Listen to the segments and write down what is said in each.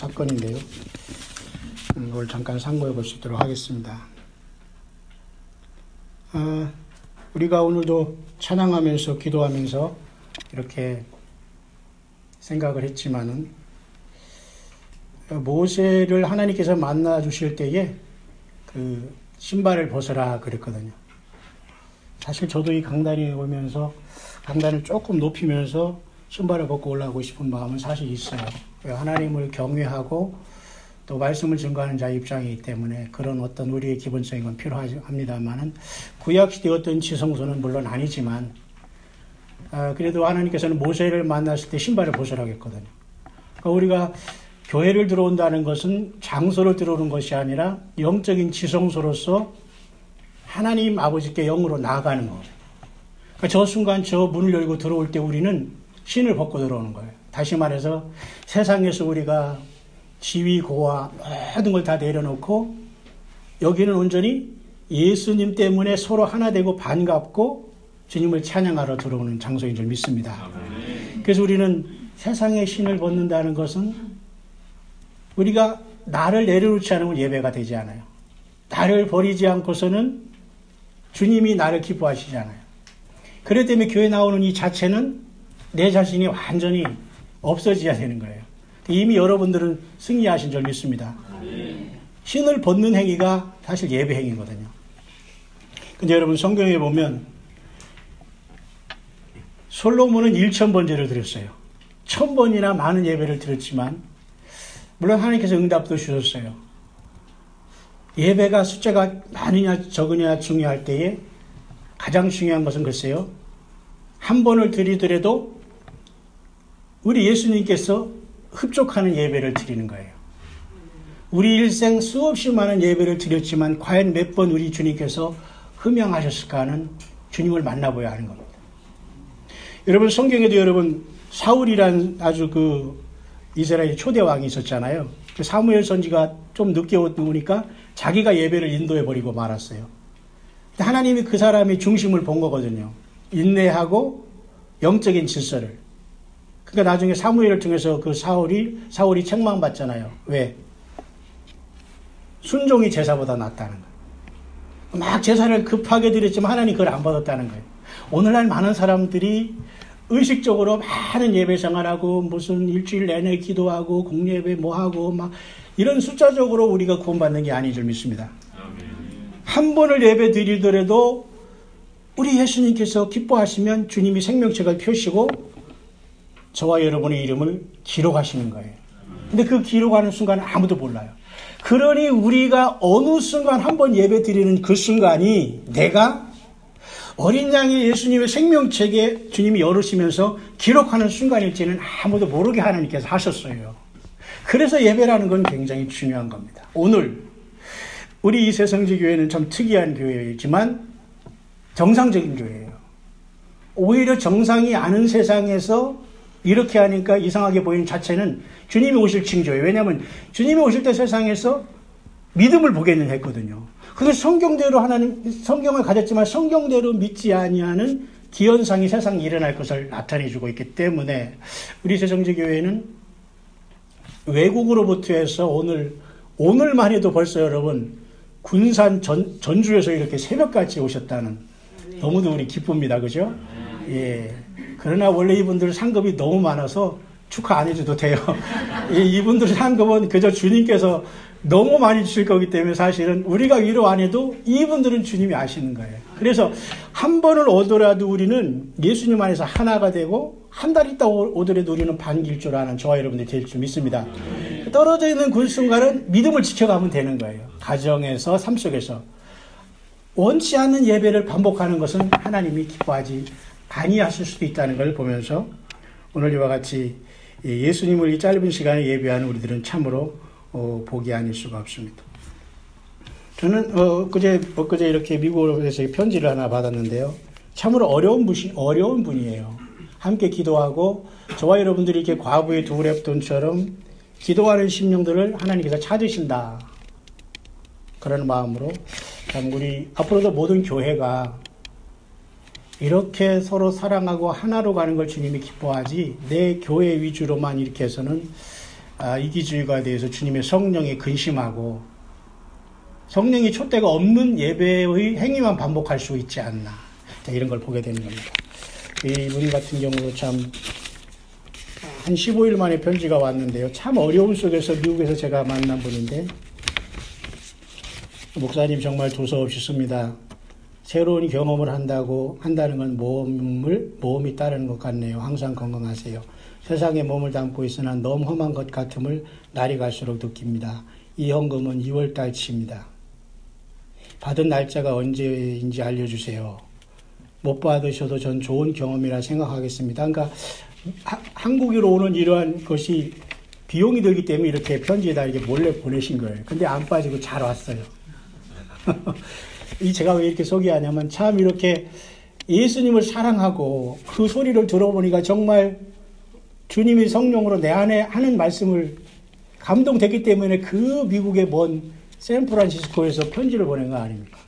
사건인데요. 이걸 잠깐 상고해 볼 수 있도록 하겠습니다. 우리가 오늘도 찬양하면서 기도하면서 이렇게 생각을 했지만은 모세를 하나님께서 만나 주실 때에 그 신발을 벗어라 그랬거든요. 사실 저도 이 강단에 오면서 강단을 조금 높이면서 신발을 벗고 올라가고 싶은 마음은 사실 있어요. 하나님을 경외하고 또 말씀을 증거하는 자의 입장이기 때문에 그런 어떤 우리의 기본적인 건 필요합니다만은 구약시대 어떤 지성소는 물론 아니지만 그래도 하나님께서는 모세를 만났을 때 신발을 벗으라고 했거든요. 그러니까 우리가 교회를 들어온다는 것은 장소를 들어오는 것이 아니라 영적인 지성소로서 하나님 아버지께 영으로 나아가는 거예요. 그러니까 저 순간 저 문을 열고 들어올 때 우리는 신을 벗고 들어오는 거예요. 다시 말해서 세상에서 우리가 지위, 고와 모든 걸 다 내려놓고 여기는 온전히 예수님 때문에 서로 하나 되고 반갑고 주님을 찬양하러 들어오는 장소인 줄 믿습니다. 그래서 우리는 세상의 신을 벗는다는 것은 우리가 나를 내려놓지 않으면 예배가 되지 않아요. 나를 버리지 않고서는 주님이 나를 기뻐하시지 않아요. 그렇기 때문에 교회 나오는 이 자체는 내 자신이 완전히 없어져야 되는 거예요. 이미 여러분들은 승리하신 줄 믿습니다. 신을 벗는 행위가 사실 예배 행위거든요. 근데 여러분 성경에 보면 솔로몬은 1000번 제를 드렸어요. 1000번이나 많은 예배를 드렸지만 물론 하나님께서 응답도 주셨어요. 예배가 숫자가 많으냐 적으냐 중요할 때에 가장 중요한 것은 글쎄요. 한 번을 드리더라도 우리 예수님께서 흡족하는 예배를 드리는 거예요. 우리 일생 수없이 많은 예배를 드렸지만 과연 몇 번 우리 주님께서 흠양하셨을까 하는 주님을 만나봐야 하는 겁니다. 여러분 성경에도 여러분 사울이란 아주 그 이스라엘 초대 왕이 있었잖아요. 그 사무엘 선지가 좀 늦게 오니까 자기가 예배를 인도해 버리고 말았어요. 하나님이 그 사람의 중심을 본 거거든요. 인내하고 영적인 질서를. 그러니까 나중에 사무엘을 통해서 그 사울이 책망받잖아요. 왜? 순종이 제사보다 낫다는 거예요. 막 제사를 급하게 드렸지만 하나님 그걸 안 받았다는 거예요. 오늘날 많은 사람들이 의식적으로 많은 예배 생활하고 무슨 일주일 내내 기도하고 공예배 뭐하고 막 이런 숫자적으로 우리가 구원받는 게 아닌 줄 믿습니다. 한 번을 예배 드리더라도 우리 예수님께서 기뻐하시면 주님이 생명책을 펴시고 저와 여러분의 이름을 기록하시는 거예요. 근데 그 기록하는 순간은 아무도 몰라요. 그러니 우리가 어느 순간 한 번 예배 드리는 그 순간이 내가 어린 양의 예수님의 생명책에 주님이 열으시면서 기록하는 순간일지는 아무도 모르게 하나님께서 하셨어요. 그래서 예배라는 건 굉장히 중요한 겁니다. 오늘 우리 이세성지교회는 참 특이한 교회이지만 정상적인 교회예요. 오히려 정상이 아닌 세상에서 이렇게 하니까 이상하게 보이는 자체는 주님이 오실 징조예요. 왜냐하면 주님이 오실 때 세상에서 믿음을 보겠는 했거든요. 그래서 성경대로 성경을 가졌지만 성경대로 믿지 아니하는 기현상이 세상에 일어날 것을 나타내주고 있기 때문에 우리 세성지교회는 외국으로부터 해서 오늘만 해도 벌써 여러분 군산 전주에서 이렇게 새벽같이 오셨다는 너무도 우리 기쁩니다. 그죠? 예. 그러나 원래 이분들 상급이 너무 많아서 축하 안 해줘도 돼요. 이분들 상급은 그저 주님께서 너무 많이 주실 거기 때문에 사실은 우리가 위로 안 해도 이분들은 주님이 아시는 거예요. 그래서 한 번을 오더라도 우리는 예수님 안에서 하나가 되고 한 달 있다 오더라도 우리는 반길 줄 아는 저와 여러분들이 될 줄 믿습니다. 떨어져 있는 그 순간은 믿음을 지켜가면 되는 거예요. 가정에서 삶 속에서. 원치 않는 예배를 반복하는 것은 하나님이 기뻐하지 아니하실 수도 있다는 걸 보면서 오늘 이와 같이 예수님을 이 짧은 시간에 예배하는 우리들은 참으로 복이 아닐 수가 없습니다. 저는 엊그제 이렇게 미국에서 편지를 하나 받았는데요. 참으로 어려운 분이에요. 함께 기도하고 저와 여러분들이 이렇게 과부의 두 랩돈처럼 기도하는 심령들을 하나님께서 찾으신다. 그런 마음으로 참 우리 앞으로도 모든 교회가 이렇게 서로 사랑하고 하나로 가는 걸 주님이 기뻐하지 내 교회 위주로만 이렇게 해서는 이기주의가 대해서 주님의 성령에 근심하고 성령의 촛대가 없는 예배의 행위만 반복할 수 있지 않나. 자, 이런 걸 보게 되는 겁니다. 이분 같은 경우도 참 한 15일 만에 편지가 왔는데요. 참 어려움 속에서 미국에서 제가 만난 분인데, 목사님 정말 두서없이 씁니다. 새로운 경험을 한다는 건 모험이 따르는 것 같네요. 항상 건강하세요. 세상에 몸을 담고 있으나 너무 험한 것 같음을 날이 갈수록 느낍니다. 이 헌금은 2월달치입니다. 받은 날짜가 언제인지 알려주세요. 못 받으셔도 전 좋은 경험이라 생각하겠습니다. 그러니까 한국으로 오는 이러한 것이 비용이 들기 때문에 이렇게 편지에다 이렇게 몰래 보내신 거예요. 근데 안 빠지고 잘 왔어요. 제가 왜 이렇게 소개하냐면 참 이렇게 예수님을 사랑하고 그 소리를 들어보니까 정말 주님이 성령으로 내 안에 하는 말씀을 감동됐기 때문에 그 미국의 먼 샌프란시스코에서 편지를 보낸 거 아닙니까?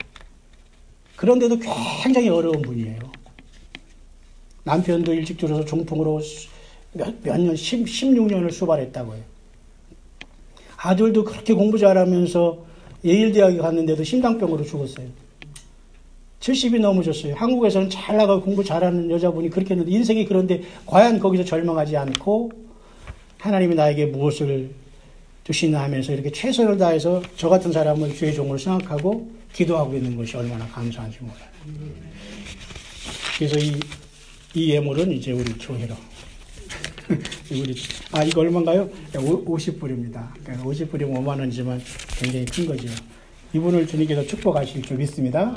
그런데도 굉장히 어려운 분이에요. 남편도 일찍 들어서 중풍으로 몇 년, 16년을 수발했다고 해요. 아들도 그렇게 공부 잘하면서 예일대학에 갔는데도 심장병으로 죽었어요. 70이 넘으셨어요. 한국에서는 잘 나가고 공부 잘하는 여자분이 그렇게 했는데 인생이 그런데 과연 거기서 절망하지 않고 하나님이 나에게 무엇을 주시나 하면서 이렇게 최선을 다해서 저 같은 사람을 주의 종으로 생각하고 기도하고 있는 것이 얼마나 감사한지 몰라요. 그래서 이 예물은 이제 우리 교회로. 이거 얼마인가요? 50불입니다. 50불이면 5만원이지만 굉장히 큰 거죠. 이분을 주님께서 축복하실 줄 믿습니다.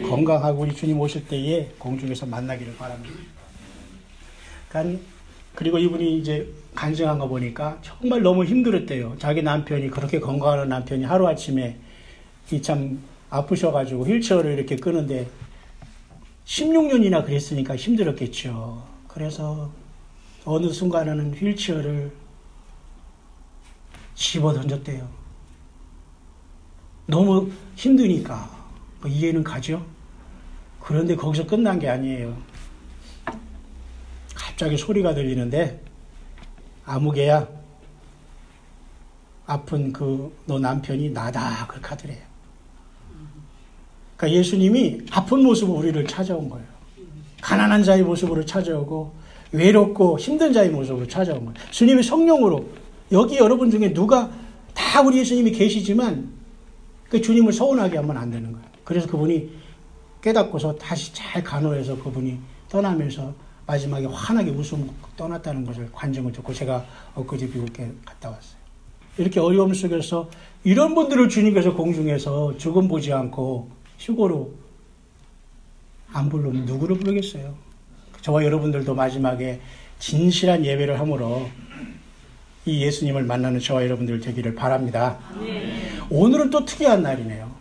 건강하고 우리 주님 오실 때에 공중에서 만나기를 바랍니다. 그리고 이분이 이제 간증한 거 보니까 정말 너무 힘들었대요. 자기 남편이 그렇게 건강한 남편이 하루아침에 참 아프셔가지고 휠체어를 이렇게 끄는데 16년이나 그랬으니까 힘들었겠죠. 그래서 어느 순간에는 휠체어를 집어 던졌대요. 너무 힘드니까 이해는 가죠. 그런데 거기서 끝난 게 아니에요. 갑자기 소리가 들리는데 아무개야 아픈 너 남편이 나다 그렇게 하더래요. 그러니까 예수님이 아픈 모습으로 우리를 찾아온 거예요. 가난한 자의 모습으로 찾아오고 외롭고 힘든 자의 모습으로 찾아온 거예요. 주님이 성령으로 여기 여러분 중에 누가 다 우리 예수님이 계시지만 그 주님을 서운하게 하면 안 되는 거예요. 그래서 그분이 깨닫고서 다시 잘 간호해서 그분이 떠나면서 마지막에 환하게 웃으며 떠났다는 것을 관정을 듣고 제가 엊그제 미국에 갔다 왔어요. 이렇게 어려움 속에서 이런 분들을 주님께서 공중에서 죽음 보지 않고 휴거로 안 부르면 누구를 부르겠어요? 저와 여러분들도 마지막에 진실한 예배를 함으로 이 예수님을 만나는 저와 여러분들 되기를 바랍니다. 오늘은 또 특이한 날이네요.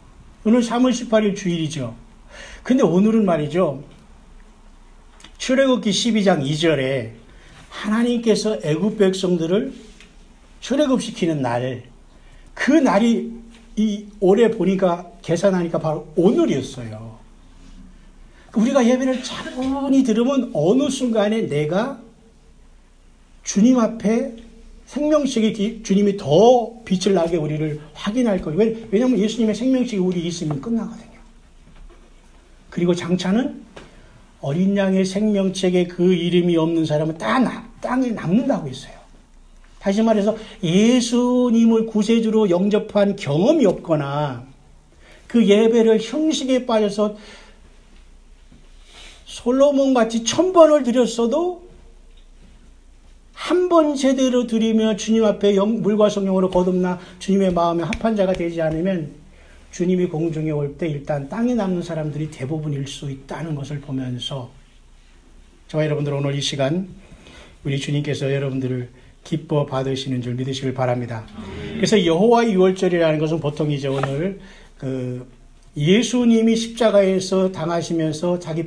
오늘 3월 18일 주일이죠. 근데 오늘은 말이죠. 출애굽기 12장 2절에 하나님께서 애굽 백성들을 출애굽시키는 날, 그 날이 올해 보니까 계산하니까 바로 오늘이었어요. 우리가 예배를 차분히 들으면 어느 순간에 내가 주님 앞에 생명식이 주님이 더 빛을 나게 우리를 확인할 거예요. 왜냐하면 예수님의 생명식이 우리 있으면 끝나거든요. 그리고 장차는 어린 양의 생명책에 그 이름이 없는 사람은 땅에 남는다고 했어요. 다시 말해서 예수님을 구세주로 영접한 경험이 없거나 그 예배를 형식에 빠져서 솔로몬같이 1000번을 드렸어도 한 번 제대로 드리며 주님 앞에 물과 성령으로 거듭나 주님의 마음에 합한 자가 되지 않으면 주님이 공중에 올 때 일단 땅에 남는 사람들이 대부분일 수 있다는 것을 보면서 저와 여러분들 오늘 이 시간 우리 주님께서 여러분들을 기뻐 받으시는 줄 믿으시길 바랍니다. 그래서 여호와의 유월절이라는 것은 보통 이제 오늘 예수님이 십자가에서 당하시면서 자기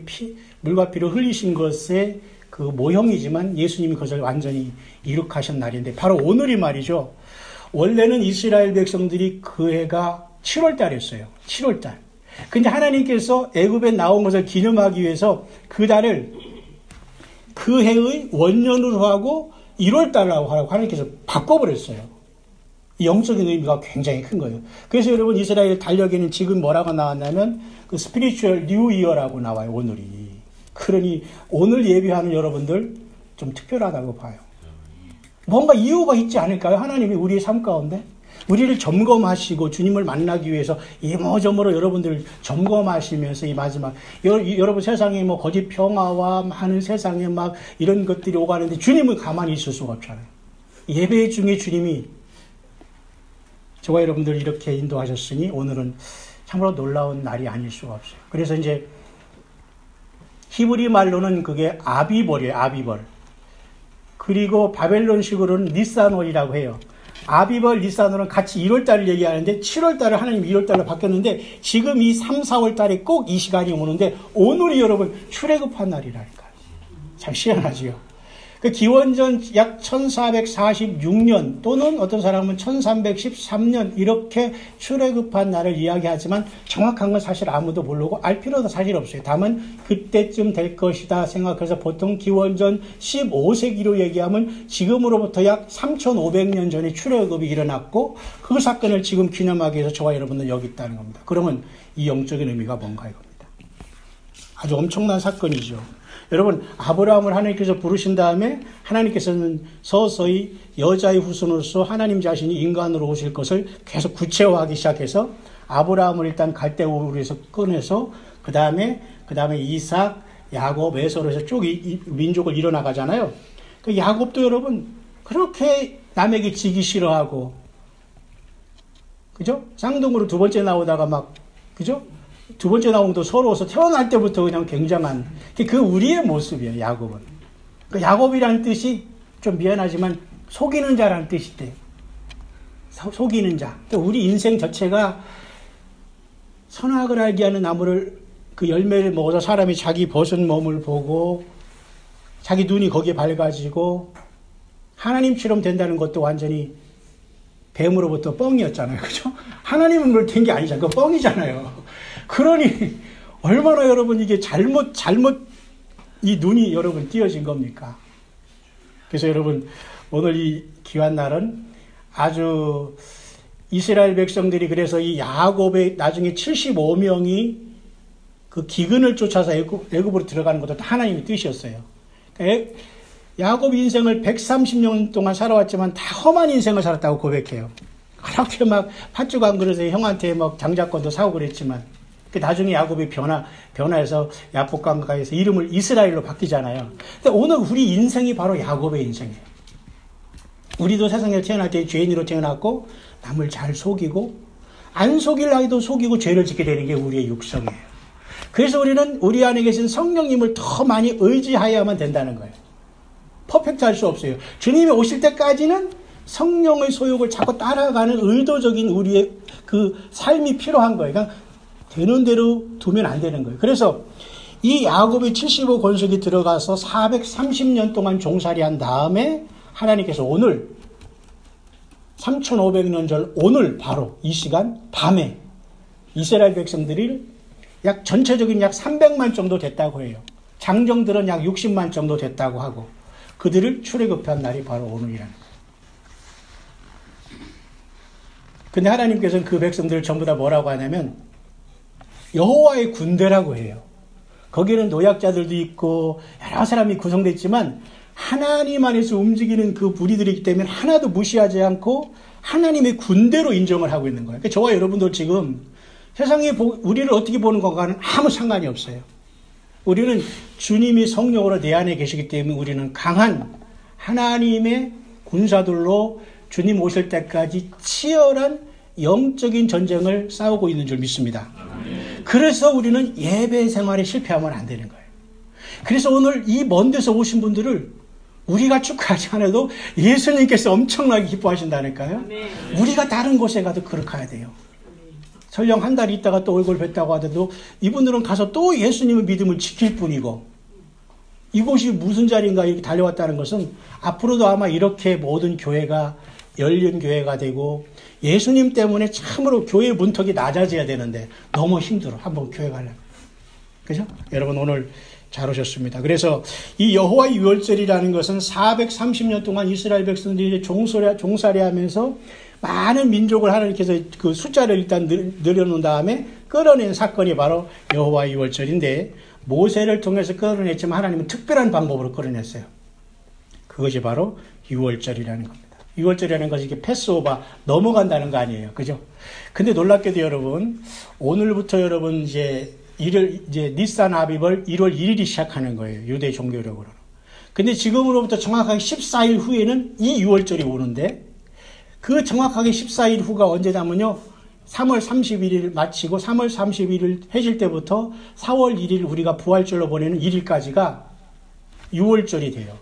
물과 피를 흘리신 것의 그 모형이지만 예수님이 그것을 완전히 이룩하신 날인데 바로 오늘이 말이죠. 원래는 이스라엘 백성들이 그 해가 7월 달이었어요. 7월 달. 근데 하나님께서 애굽에 나온 것을 기념하기 위해서 그 달을 그 해의 원년으로 하고 1월달라고 하라고 하나님께서 바꿔버렸어요. 이 영적인 의미가 굉장히 큰 거예요. 그래서 여러분 이스라엘 달력에는 지금 뭐라고 나왔냐면 그 스피리추얼 뉴 이어라고 나와요. 오늘이. 그러니 오늘 예배하는 여러분들 좀 특별하다고 봐요. 뭔가 이유가 있지 않을까요? 하나님이 우리의 삶 가운데 우리를 점검하시고 주님을 만나기 위해서 이모저모로 여러분들을 점검하시면서 이 마지막 여러분 세상에 뭐 거짓 평화와 많은 세상에 막 이런 것들이 오가는데 주님은 가만히 있을 수가 없잖아요. 예배 중에 주님이 저와 여러분들 이렇게 인도하셨으니 오늘은 참으로 놀라운 날이 아닐 수가 없어요. 그래서 이제 히브리 말로는 그게 아비벌이에요. 아비벌. 그리고 바벨론식으로는 니산월이라고 해요. 아비벌, 니산월은 같이 1월달을 얘기하는데 7월달을 하나님 2월달로 바뀌었는데 지금 이 3, 4월달에 꼭 이 시간이 오는데 오늘이 여러분 출애굽한 날이라니까요. 참 희한하지요. 그 기원전 약 1446년 또는 어떤 사람은 1313년 이렇게 출애굽한 날을 이야기하지만 정확한 건 사실 아무도 모르고 알 필요도 사실 없어요. 다만 그때쯤 될 것이다 생각해서 보통 기원전 15세기로 얘기하면 지금으로부터 약 3500년 전에 출애굽이 일어났고 그 사건을 지금 기념하기 위해서 저와 여러분은 여기 있다는 겁니다. 그러면 이 영적인 의미가 뭔가 이겁니다. 아주 엄청난 사건이죠. 여러분 아브라함을 하나님께서 부르신 다음에 하나님께서는 서서히 여자의 후손으로서 하나님 자신이 인간으로 오실 것을 계속 구체화하기 시작해서 아브라함을 일단 갈대우르에서 꺼내서 그 다음에 이삭, 야곱, 에서로 해서 쭉 이 민족을 이뤄나가잖아요. 그 야곱도 여러분 그렇게 남에게 지기 싫어하고 그죠? 쌍둥이로 두 번째 나오다가 막 그죠? 두 번째 나온 것도 서러워서 태어날 때부터 그냥 굉장한 그 우리의 모습이에요. 야곱은. 그 야곱이라는 뜻이 좀 미안하지만 속이는 자라는 뜻이 돼요. 속이는 자. 우리 인생 자체가 선악을 알게 하는 나무를 그 열매를 먹어서 사람이 자기 벗은 몸을 보고 자기 눈이 거기에 밝아지고 하나님처럼 된다는 것도 완전히 뱀으로부터 뻥이었잖아요. 그죠? 하나님은 뭘 된 게 아니잖아요. 그거 뻥이잖아요. 그러니 얼마나 여러분 이게 잘못 이 눈이 여러분 띄어진 겁니까? 그래서 여러분 오늘 이 귀한 날은 아주 이스라엘 백성들이 그래서 이 야곱의 나중에 75명이 그 기근을 쫓아서 애굽으로 들어가는 것도 하나님의 뜻이었어요. 그러니까 야곱 인생을 130년 동안 살아왔지만 다 험한 인생을 살았다고 고백해요. 그렇게 막 팥죽 안 그릇에 형한테 막 장자권도 사고 그랬지만 나중에 야곱이 변화해서 야복강가에서 이름을 이스라엘로 바뀌잖아요. 근데 오늘 우리 인생이 바로 야곱의 인생이에요. 우리도 세상에 태어날 때 죄인으로 태어났고 남을 잘 속이고 안 속일 나이도 속이고 죄를 짓게 되는 게 우리의 육성이에요. 그래서 우리는 우리 안에 계신 성령님을 더 많이 의지해야만 된다는 거예요. 퍼펙트 할 수 없어요. 주님이 오실 때까지는 성령의 소욕을 자꾸 따라가는 의도적인 우리의 그 삶이 필요한 거예요. 그러니까 되는 대로 두면 안 되는 거예요. 그래서 이 야곱의 75권속이 들어가서 430년 동안 종살이한 다음에 하나님께서 오늘 3500년 전 오늘 바로 이 시간 밤에 이스라엘 백성들이 약 전체적인 약 300만 정도 됐다고 해요. 장정들은 약 60만 정도 됐다고 하고 그들을 출애굽한 날이 바로 오늘이라는 거예요. 근데 하나님께서는 그 백성들을 전부 다 뭐라고 하냐면 여호와의 군대라고 해요. 거기에는 노약자들도 있고 여러 사람이 구성되어 있지만 하나님 안에서 움직이는 그 무리들이기 때문에 하나도 무시하지 않고 하나님의 군대로 인정을 하고 있는 거예요. 그러니까 저와 여러분들 지금 세상에 우리를 어떻게 보는 것과는 아무 상관이 없어요. 우리는 주님이 성령으로 내 안에 계시기 때문에 우리는 강한 하나님의 군사들로 주님 오실 때까지 치열한 영적인 전쟁을 싸우고 있는 줄 믿습니다. 그래서 우리는 예배 생활에 실패하면 안 되는 거예요. 그래서 오늘 이 먼 데서 오신 분들을 우리가 축하하지 않아도 예수님께서 엄청나게 기뻐하신다니까요. 우리가 다른 곳에 가도 그렇게 해야 돼요. 설령 한 달 있다가 또 얼굴 뵀다고 하더라도 이분들은 가서 또 예수님의 믿음을 지킬 뿐이고 이곳이 무슨 자리인가 이렇게 달려왔다는 것은 앞으로도 아마 이렇게 모든 교회가 열린 교회가 되고 예수님 때문에 참으로 교회 문턱이 낮아져야 되는데 너무 힘들어. 한번 교회 가려면. 그죠? 여러분 오늘 잘 오셨습니다. 그래서 이 여호와의 유월절이라는 것은 430년 동안 이스라엘 백성들이 종살이하면서 많은 민족을 하나님께서 그 숫자를 일단 늘려놓은 다음에 끌어낸 사건이 바로 여호와의 유월절인데, 모세를 통해서 끌어냈지만 하나님은 특별한 방법으로 끌어냈어요. 그것이 바로 유월절이라는 겁니다. 유월절이라는 것이 이렇게 패스오버 넘어간다는 거 아니에요. 그죠? 근데 놀랍게도 여러분, 오늘부터 여러분 이제 니산 아비벌 1월 1일이 시작하는 거예요. 유대 종교력으로. 근데 지금으로부터 정확하게 14일 후에는 이 유월절이 오는데, 그 정확하게 14일 후가 언제냐면요, 3월 31일 마치고 3월 31일 해질 때부터 4월 1일 우리가 부활절로 보내는 1일까지가 유월절이 돼요.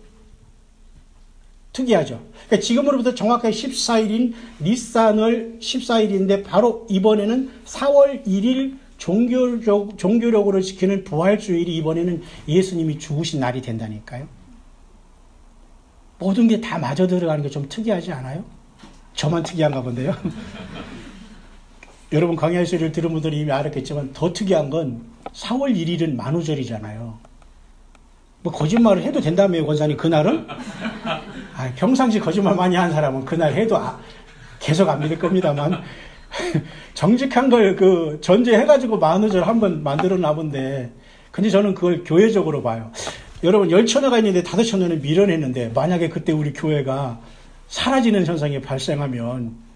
특이하죠. 그러니까 지금으로부터 정확하게 14일인 니산월 14일인데 바로 이번에는 4월 1일 종교력으로 지키는 부활주일이 이번에는 예수님이 죽으신 날이 된다니까요. 모든 게 다 맞아 들어가는 게 좀 특이하지 않아요? 저만 특이한가 본데요. 여러분 강야의 소리를 들은 분들이 이미 알았겠지만 더 특이한 건 4월 1일은 만우절이잖아요. 뭐 거짓말을 해도 된다며요, 권사님. 그날은? 평상시 거짓말 많이 한 사람은 그날 해도 계속 안 믿을 겁니다만 정직한 걸 전제해가지고 만우절 한번 만들어 놔본데, 근데 저는 그걸 교회적으로 봐요. 여러분 10처녀가 있는데 5처녀는 밀어냈는데, 만약에 그때 우리 교회가 사라지는 현상이 발생하면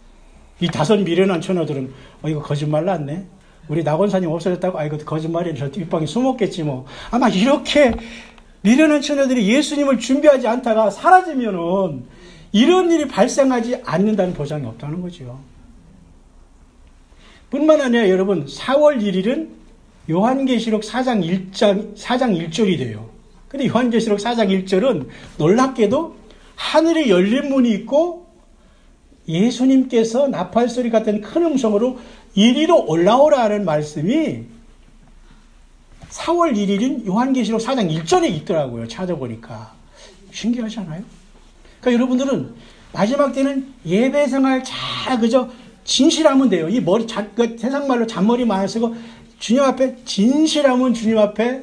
이 5 미련한 처녀들은 이거 거짓말 났네, 우리 나권사님 없어졌다고, 이거 거짓말이야, 저 뒷방에 숨었겠지 뭐. 아마 이렇게 미련한 처녀들이 예수님을 준비하지 않다가 사라지면은 이런 일이 발생하지 않는다는 보장이 없다는 거죠. 뿐만 아니라 여러분 4월 1일은 요한계시록 4장 1절이 돼요. 근데 요한계시록 4장 1절은 놀랍게도 하늘에 열린 문이 있고 예수님께서 나팔소리 같은 큰 음성으로 이리로 올라오라는 말씀이 4월 1일인 요한계시록 4장 1절에 있더라고요. 찾아보니까. 신기하지 않아요? 그러니까 여러분들은 마지막 때는 예배 생활 그저 진실하면 돼요. 이 머리, 세상말로 잔머리 많이 쓰고 주님 앞에 진실하면 주님 앞에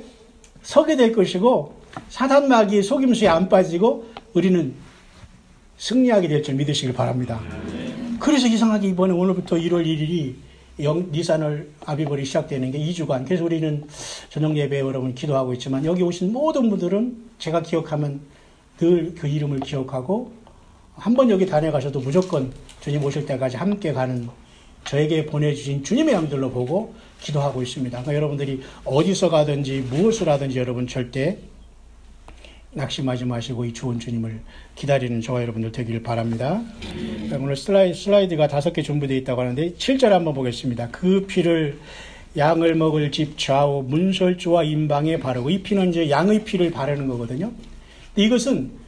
서게 될 것이고, 사단 마귀의 속임수에 안 빠지고 우리는 승리하게 될 줄 믿으시길 바랍니다. 그래서 이상하게 이번에 오늘부터 1월 1일이 니산월 아비벌이 시작되는 게 2주간. 그래서 우리는 저녁 예배에 여러분 기도하고 있지만, 여기 오신 모든 분들은 제가 기억하면 늘 그 이름을 기억하고, 한번 여기 다녀가셔도 무조건 주님 오실 때까지 함께 가는, 저에게 보내주신 주님의 양들로 보고 기도하고 있습니다. 그러니까 여러분들이 어디서 가든지 무엇을 하든지 여러분 절대 낙심하지 마시고 이 좋은 주님을 기다리는 저와 여러분들 되길 바랍니다. 오늘 슬라이드가 5개 준비되어 있다고 하는데 7절 한번 보겠습니다. 그 피를 양을 먹을 집 좌우 문설주와 임방에 바르고, 이 피는 이제 양의 피를 바르는 거거든요. 이것은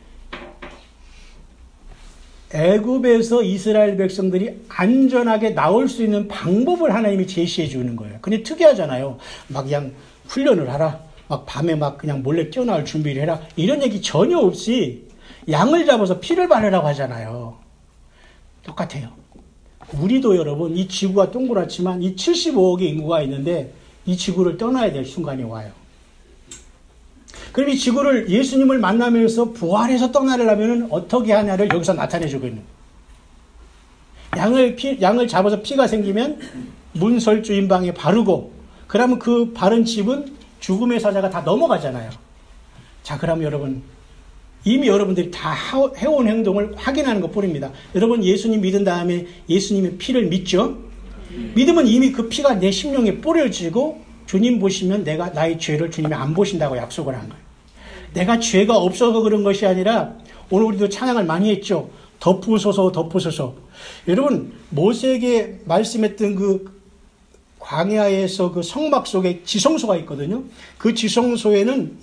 애굽에서 이스라엘 백성들이 안전하게 나올 수 있는 방법을 하나님이 제시해 주는 거예요. 근데 특이하잖아요. 막 그냥 훈련을 하라, 막 밤에 막 그냥 몰래 뛰어나올 준비를 해라, 이런 얘기 전혀 없이 양을 잡아서 피를 바르라고 하잖아요. 똑같아요. 우리도 여러분 이 지구가 동그랗지만 이 75억의 인구가 있는데 이 지구를 떠나야 될 순간이 와요. 그럼 이 지구를 예수님을 만나면서 부활해서 떠나려면 어떻게 하냐를 여기서 나타내주고 있는 거예요. 양을 잡아서 피가 생기면 문설주 임방에 바르고, 그러면 그 바른 집은 죽음의 사자가 다 넘어가잖아요. 자, 그러면 여러분 이미 여러분들이 다 해온 행동을 확인하는 것 뿐입니다. 여러분 예수님 믿은 다음에 예수님의 피를 믿죠? 믿으면 이미 그 피가 내 심령에 뿌려지고, 주님 보시면 나의 죄를 주님이 안 보신다고 약속을 한 거예요. 내가 죄가 없어서 그런 것이 아니라, 오늘 우리도 찬양을 많이 했죠. 덮으소서 덮으소서. 여러분 모세에게 말씀했던 그 광야에서 그 성막 속에 지성소가 있거든요. 그 지성소에는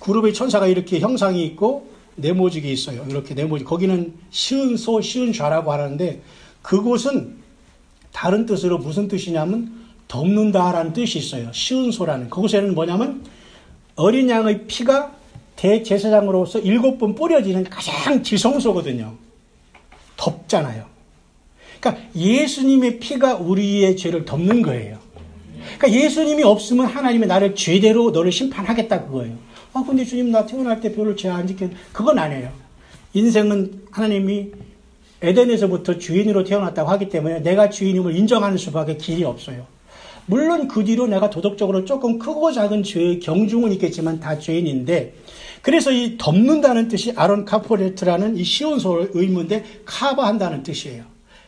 그룹의 천사가 이렇게 형상이 있고 네모직이 있어요. 이렇게 네모직. 거기는 시은소, 시은좌라고 하는데, 그곳은 다른 뜻으로 무슨 뜻이냐면 덮는다라는 뜻이 있어요. 시은소라는. 그곳에는 뭐냐면 어린 양의 피가 대제사장으로서 7번 뿌려지는 가장 지성소거든요. 덮잖아요. 그러니까 예수님의 피가 우리의 죄를 덮는 거예요. 그러니까 예수님이 없으면 하나님이 나를 죄대로 너를 심판하겠다 그거예요. 근데 주님 나 태어날 때 별로 죄 안 지켜. 그건 아니에요. 인생은 하나님이 에덴에서부터 주인으로 태어났다고 하기 때문에 내가 주인임을 인정하는 수밖에 길이 없어요. 물론 그 뒤로 내가 도덕적으로 조금 크고 작은 죄의 경중은 있겠지만 다 죄인인데, 그래서 이 덮는다는 뜻이 아론 카포레트라는 이 쉬운 의문인데 카바한다는 뜻이에요.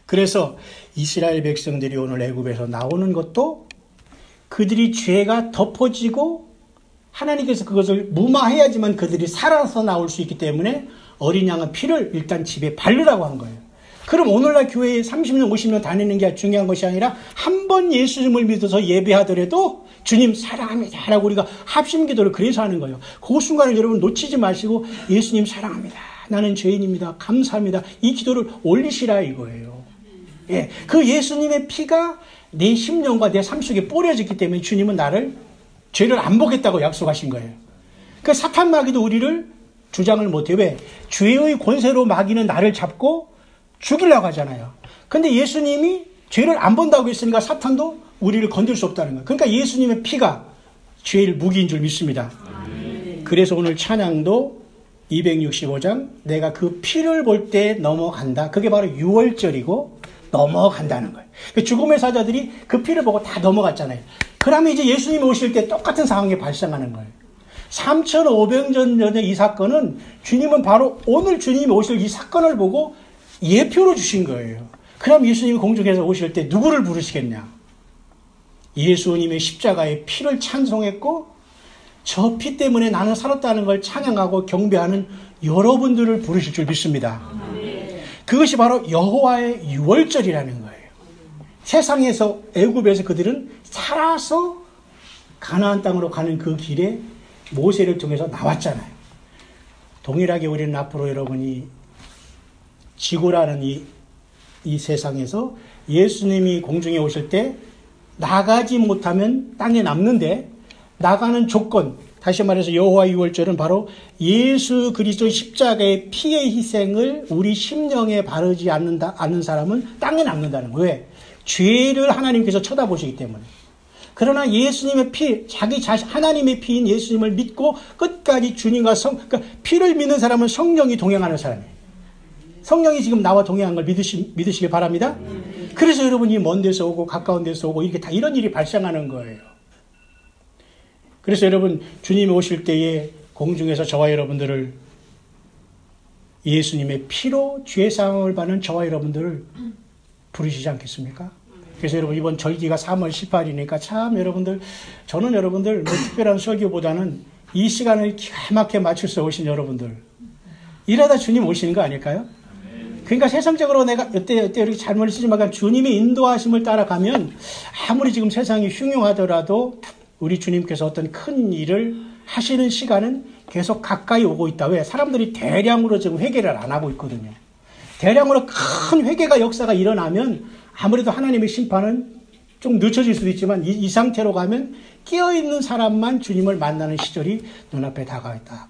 그래서 이스라엘 백성들이 오늘 애굽에서 나오는 것도 그들이 죄가 덮어지고 하나님께서 그것을 무마해야지만 그들이 살아서 나올 수 있기 때문에 어린 양의 피를 일단 집에 바르라고 한 거예요. 그럼 오늘날 교회에 30년, 50년 다니는 게 중요한 것이 아니라 한 번 예수님을 믿어서 예배하더라도 주님 사랑합니다 라고 우리가 합심기도를 그래서 하는 거예요. 그 순간을 여러분 놓치지 마시고 예수님 사랑합니다. 나는 죄인입니다. 감사합니다. 이 기도를 올리시라 이거예요. 예, 그 예수님의 피가 내 심령과 내 삶 속에 뿌려졌기 때문에 주님은 나를 죄를 안 보겠다고 약속하신 거예요. 그 사탄 마귀도 우리를 주장을 못해. 왜? 죄의 권세로 마귀는 나를 잡고 죽이려고 하잖아요. 근데 예수님이 죄를 안 본다고 했으니까 사탄도 우리를 건들 수 없다는 거예요. 그러니까 예수님의 피가 죄의 무기인 줄 믿습니다. 그래서 오늘 찬양도 265장 내가 그 피를 볼 때 넘어간다. 그게 바로 6월절이고 넘어간다는 거예요. 죽음의 사자들이 그 피를 보고 다 넘어갔잖아요. 그러면 이제 예수님이 오실 때 똑같은 상황이 발생하는 거예요. 3,500년 전의 이 사건은 주님은 바로 오늘 주님이 오실 이 사건을 보고 예표로 주신 거예요. 그럼 예수님이 공중에서 오실 때 누구를 부르시겠냐? 예수님의 십자가의 피를 찬송했고 저 피 때문에 나는 살았다는 걸 찬양하고 경배하는 여러분들을 부르실 줄 믿습니다. 그것이 바로 여호와의 유월절이라는 거예요. 세상에서 애굽에서 그들은 살아서 가나안 땅으로 가는 그 길에 모세를 통해서 나왔잖아요. 동일하게 우리는 앞으로 여러분이 지구라는 이 세상에서 예수님이 공중에 오실 때 나가지 못하면 땅에 남는데 나가는 조건, 다시 말해서 여호와 유월절은 바로 예수 그리스도의 십자가의 피의 희생을 우리 심령에 바르지 않는 사람은 땅에 남는다는 거예요. 왜? 죄를 하나님께서 쳐다보시기 때문에. 그러나 예수님의 피, 하나님의 피인 예수님을 믿고 끝까지 주님과 그러니까 피를 믿는 사람은 성령이 동행하는 사람이에요. 성령이 지금 나와 동행한 걸 믿으시기 바랍니다. 그래서 여러분이 먼 데서 오고 가까운 데서 오고 이렇게 다 이런 일이 발생하는 거예요. 그래서 여러분 주님이 오실 때에 공중에서 저와 여러분들을 예수님의 피로 죄사함을 받는 저와 여러분들을 부르시지 않겠습니까? 그래서 여러분 이번 절기가 3월 18일이니까 참 여러분들, 저는 여러분들 뭐 특별한 설교보다는 이 시간을 기가 막히게 맞춰서 오신 여러분들, 이러다 주님 오시는 거 아닐까요? 그러니까 세상적으로 내가 이때 이렇게 잘못 쓰지만 주님의 인도하심을 따라가면 아무리 지금 세상이 흉흉하더라도 우리 주님께서 어떤 큰 일을 하시는 시간은 계속 가까이 오고 있다. 왜? 사람들이 대량으로 지금 회개를 안 하고 있거든요. 대량으로 큰 회개가 역사가 일어나면 아무래도 하나님의 심판은 좀 늦춰질 수도 있지만 이 상태로 가면 깨어있는 사람만 주님을 만나는 시절이 눈앞에 다가와 있다.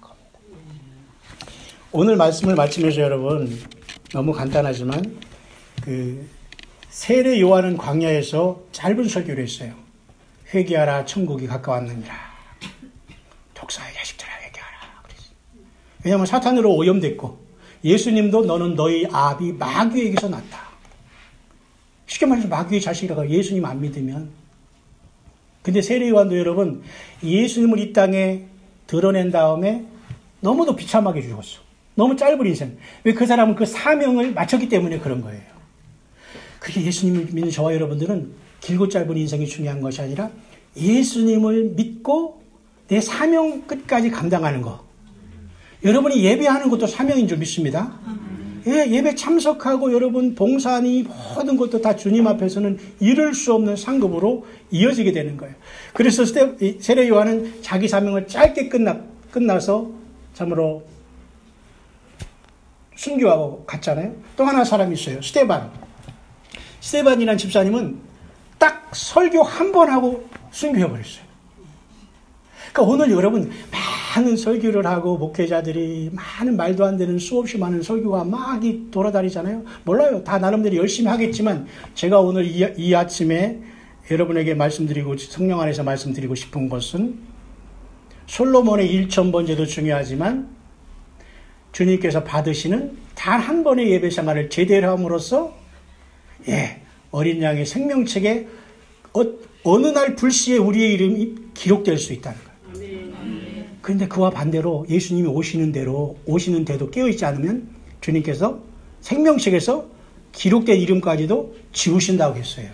오늘 말씀을 마치면서 여러분 너무 간단하지만 세례 요한은 광야에서 짧은 설교를 했어요. 회개하라 천국이 가까웠느니라. 독사의 자식들아 회개하라. 그랬어요. 왜냐하면 사탄으로 오염됐고 예수님도 너는 너희 아비 마귀에게서 났다. 쉽게 말해서 마귀의 자식이라고 예수님 안 믿으면. 근데 세례 요한도 여러분 예수님을 이 땅에 드러낸 다음에 너무도 비참하게 죽었어. 너무 짧은 인생. 왜? 그 사람은 그 사명을 마쳤기 때문에 그런 거예요. 그렇게 예수님을 믿는 저와 여러분들은 길고 짧은 인생이 중요한 것이 아니라 예수님을 믿고 내 사명 끝까지 감당하는 거. 여러분이 예배하는 것도 사명인 줄 믿습니다. 예배 참석하고 여러분 봉사니 모든 것도 다 주님 앞에서는 이룰 수 없는 상급으로 이어지게 되는 거예요. 그래서 세례 요한은 자기 사명을 짧게 끝나서 참으로 순교하고 갔잖아요. 또 하나 사람이 있어요. 스데반이라는 집사님은 딱 설교 한 번 하고 순교해버렸어요. 그러니까 오늘 여러분 많은 설교를 하고 목회자들이 많은 말도 안 되는 수없이 많은 설교가 막 돌아다니잖아요. 몰라요. 다 나름대로 열심히 하겠지만 제가 오늘 이 아침에 여러분에게 말씀드리고 성령 안에서 말씀드리고 싶은 것은 솔로몬의 1000번제도 중요하지만 주님께서 받으시는 단 한 번의 예배 생활을 제대로 함으로써 어린 양의 생명책에 어느 날 불시에 우리의 이름이 기록될 수 있다는 거예요. 그런데 그와 반대로 예수님이 오시는 데도 깨어있지 않으면 주님께서 생명책에서 기록된 이름까지도 지우신다고 했어요.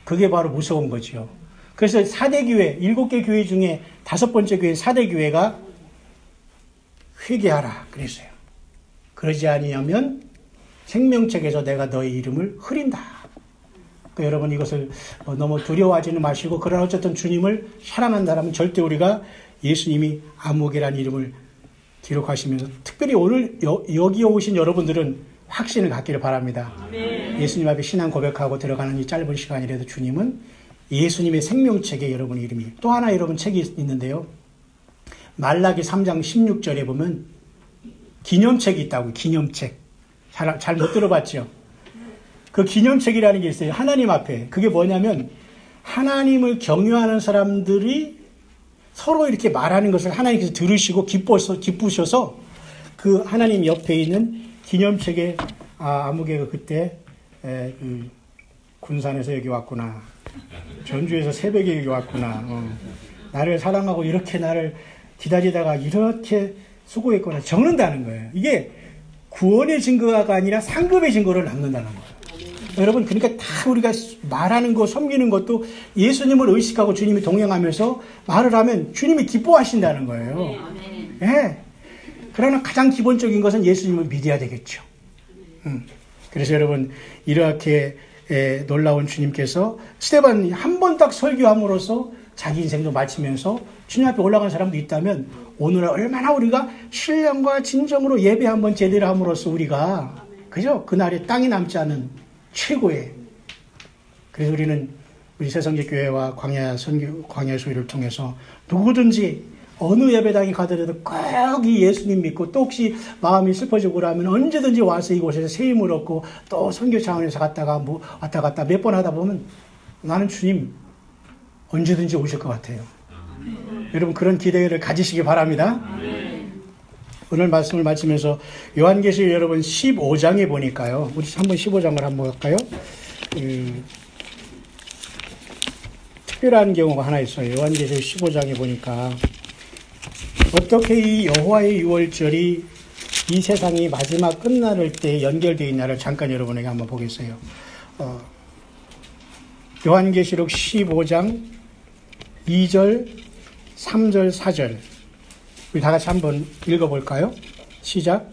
그게 바로 무서운 거죠. 그래서 4대 교회, 7개 교회 중에 5번째 교회 4대 교회가 회개하라 그랬어요. 그러지 아니하면 생명책에서 내가 너의 이름을 흐린다. 그러니까 여러분 이것을 너무 두려워하지는 마시고, 그러나 어쨌든 주님을 사랑한다면 절대 우리가 예수님이 아무개라는 이름을 기록하시면서, 특별히 오늘 여기 오신 여러분들은 확신을 갖기를 바랍니다. 예수님 앞에 신앙 고백하고 들어가는 이 짧은 시간이라도 주님은 예수님의 생명책에 여러분 이름이, 또 하나 여러분 책이 있는데요. 말라기 3장 16절에 보면 기념책이 있다고. 기념책. 잘 못 들어봤죠? 그 기념책이라는 게 있어요. 하나님 앞에. 그게 뭐냐면 하나님을 경유하는 사람들이 서로 이렇게 말하는 것을 하나님께서 들으시고 기쁘셔서 그 하나님 옆에 있는 기념책에 아무개가 그때 그 군산에서 여기 왔구나. 전주에서 새벽에 여기 왔구나. 나를 사랑하고 이렇게 나를 기다리다가 이렇게 수고했구나. 적는다는 거예요. 이게 구원의 증거가 아니라 상급의 증거를 남는다는 거예요. 여러분, 그러니까 다 우리가 말하는 거, 섬기는 것도 예수님을 의식하고 주님이 동행하면서 말을 하면 주님이 기뻐하신다는 거예요. 예. 그러나 가장 기본적인 것은 예수님을 믿어야 되겠죠. 그래서 여러분, 이렇게 놀라운 주님께서 스데반이 한 번 딱 설교함으로써 자기 인생도 마치면서 주님 앞에 올라간 사람도 있다면, 오늘 얼마나 우리가 신령과 진정으로 예배 한번 제대로 함으로써 우리가, 그죠? 그날에 땅이 남지 않은 최고의. 그래서 우리는 우리 새성직교회와 광야 소위를 통해서 누구든지 어느 예배당에 가더라도 꼭 이 예수님 믿고, 또 혹시 마음이 슬퍼지고 그러면 언제든지 와서 이곳에서 새 힘을 얻고, 또 선교 차원에서 갔다가 왔다 갔다 몇 번 하다 보면 나는 주님 언제든지 오실 것 같아요. 여러분, 그런 기대를 가지시기 바랍니다. 오늘 말씀을 마치면서 요한계시록 여러분 15장에 보니까요. 우리 한번 15장을 한번 볼까요? 특별한 경우가 하나 있어요. 요한계시록 15장에 보니까 어떻게 이 여호와의 유월절이 이 세상이 마지막 끝날 때 연결되어 있냐를 잠깐 여러분에게 한번 보겠어요. 요한계시록 15장 2절, 3절, 4절 우리 다 같이 한번 읽어볼까요? 시작.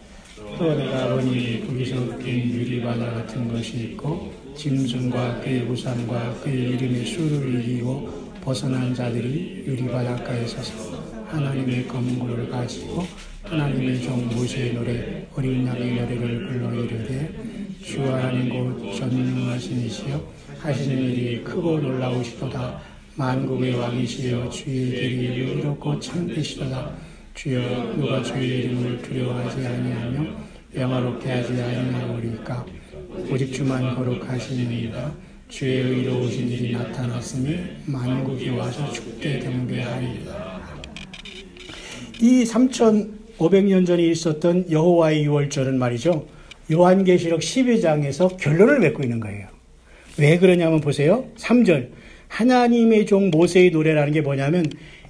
또 내가 보니 거기서 큰 유리바다 같은 것이 있고 짐승과 그의 우상과 그의 이름의 수를 이기고 벗어난 자들이 유리바닷가에 서서 하나님의 검구를 가지고 하나님의 종 모세의 노래 어린 양의 노래를 불러 이르되 주 하나님 곧 전능하신 이시여 하시는 일이 크고 놀라우시도다. 만국의 왕이시여 주의 길이 의롭고 참되시도다. 주여 누가 주의 이름을 두려워하지 아니하며 영화롭게 하지 아니하오리까. 오직 주만 거룩하시니이다. 주의 의로우신 일이 나타났으니 만국이 와서 주께 경배하리이다. 이 3500년 전에 있었던 여호와의 유월절은 말이죠, 요한계시록 12장에서 결론을 맺고 있는 거예요. 왜 그러냐면 보세요. 3절 하나님의 종 모세의 노래라는 게 뭐냐면,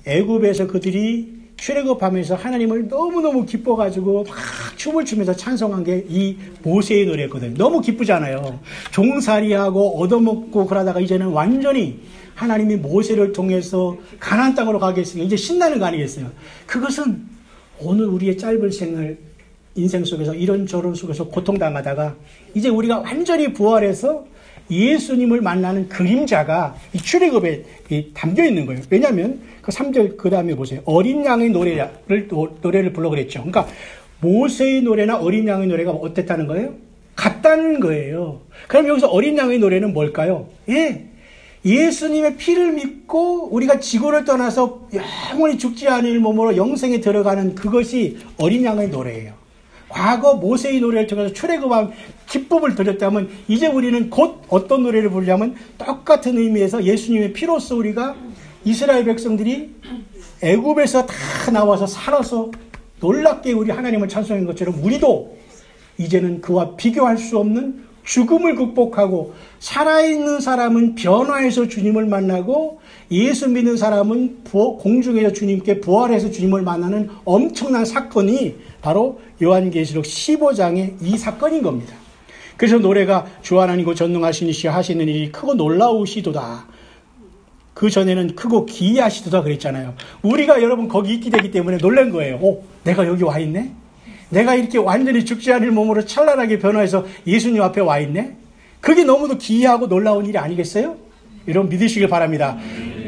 애굽에서 그들이 출애굽하면서 하나님을 너무너무 기뻐가지고 막 춤을 추면서 찬송한 게 이 모세의 노래였거든요. 너무 기쁘잖아요. 종살이하고 얻어먹고 그러다가 이제는 완전히 하나님이 모세를 통해서 가나안 땅으로 가겠으니까 이제 신나는 거 아니겠어요. 그것은 오늘 우리의 짧은 생을 인생 속에서 이런저런 속에서 고통당하다가 이제 우리가 완전히 부활해서 예수님을 만나는 그림자가 이 출애굽에 담겨 있는 거예요. 왜냐하면 그 3절 그 다음에 보세요. 어린 양의 노래를 불러 그랬죠. 그러니까 모세의 노래나 어린 양의 노래가 어땠다는 거예요? 같다는 거예요. 그럼 여기서 어린 양의 노래는 뭘까요? 예수님의 피를 믿고 우리가 지구를 떠나서 영원히 죽지 않을 몸으로 영생에 들어가는 그것이 어린 양의 노래예요. 과거 모세의 노래를 통해서 출애굽한 기쁨을 드렸다면 이제 우리는 곧 어떤 노래를 부르냐면 똑같은 의미에서 예수님의 피로써 우리가 이스라엘 백성들이 애굽에서 다 나와서 살아서 놀랍게 우리 하나님을 찬송한 것처럼 우리도 이제는 그와 비교할 수 없는 죽음을 극복하고 살아있는 사람은 변화해서 주님을 만나고 예수 믿는 사람은 공중에서 주님께 부활해서 주님을 만나는 엄청난 사건이 바로 요한계시록 15장의 이 사건인 겁니다. 그래서 노래가 주 하나님고 전능하신 이시여 하시는 일이 크고 놀라우시도다. 그 전에는 크고 기이하시도다 그랬잖아요. 우리가 여러분 거기 있게 되기 때문에 놀란 거예요. 오, 내가 여기 와 있네? 내가 이렇게 완전히 죽지 않을 몸으로 찬란하게 변화해서 예수님 앞에 와 있네? 그게 너무도 기이하고 놀라운 일이 아니겠어요? 여러분 믿으시길 바랍니다.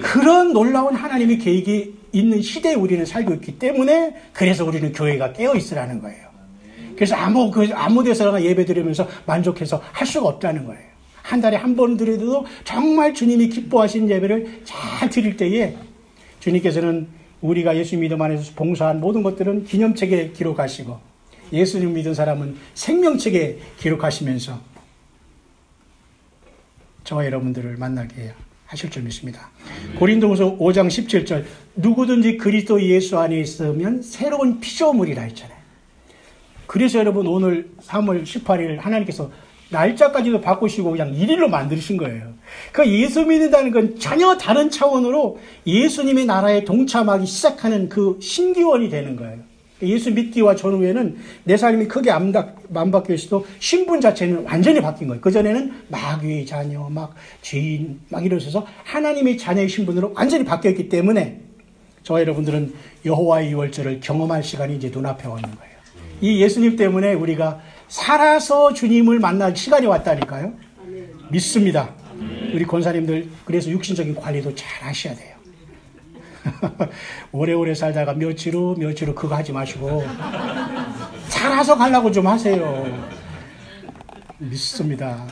그런 놀라운 하나님의 계획이 있는 시대에 우리는 살고 있기 때문에 그래서 우리는 교회가 깨어 있으라는 거예요. 그래서 아무 데서나 예배 드리면서 만족해서 할 수가 없다는 거예요. 한 달에 한 번 드려도 정말 주님이 기뻐하시는 예배를 잘 드릴 때에 주님께서는 우리가 예수 믿음 안에서 봉사한 모든 것들은 기념책에 기록하시고 예수님 믿은 사람은 생명책에 기록하시면서 저와 여러분들을 만나게 하실 줄 믿습니다. 고린도후서 5장 17절 누구든지 그리스도 예수 안에 있으면 새로운 피조물이라 했잖아요. 그래서 여러분 오늘 3월 18일 하나님께서 날짜까지도 바꾸시고 그냥 1일로 만드신 거예요. 그 예수 믿는다는 건 전혀 다른 차원으로 예수님의 나라에 동참하기 시작하는 그 신기원이 되는 거예요. 예수 믿기와 전후에는 내 삶이 크게 안 바뀌어 있어도 신분 자체는 완전히 바뀐 거예요. 그전에는 마귀의 자녀, 막 죄인, 막 이러셔서 하나님의 자녀의 신분으로 완전히 바뀌었기 때문에 저와 여러분들은 여호와의 유월절을 경험할 시간이 이제 눈앞에 오는 거예요. 이 예수님 때문에 우리가 살아서 주님을 만날 시간이 왔다니까요. 믿습니다. 우리 권사님들 그래서 육신적인 관리도 잘 하셔야 돼요. 오래오래 살다가 며칠 후 그거 하지 마시고 살아서 가려고 좀 하세요. 믿습니다.